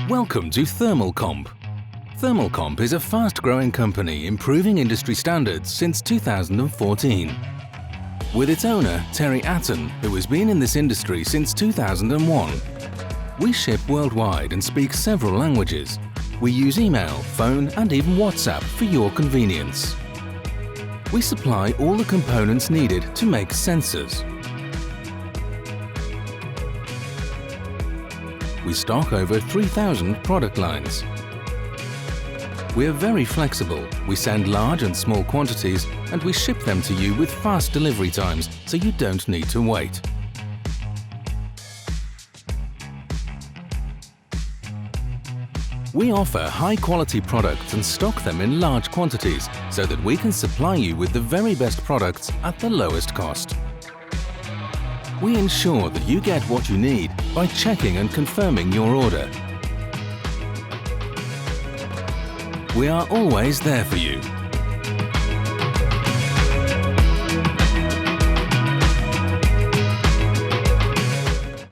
Welcome to Thermalcomp. Thermalcomp is a fast-growing company improving industry standards since 2014. With its owner, Terry Atton, who has been in this industry since 2001. We ship worldwide and speak several languages. We use email, phone and even WhatsApp for your convenience. We supply all the components needed to make sensors. We stock over 3,000 product lines. We are very flexible. We send large and small quantities and we ship them to you with fast delivery times so you don't need to wait. We offer high-quality products and stock them in large quantities so that we can supply you with the very best products at the lowest cost. We ensure that you get what you need by checking and confirming your order. We are always there for you.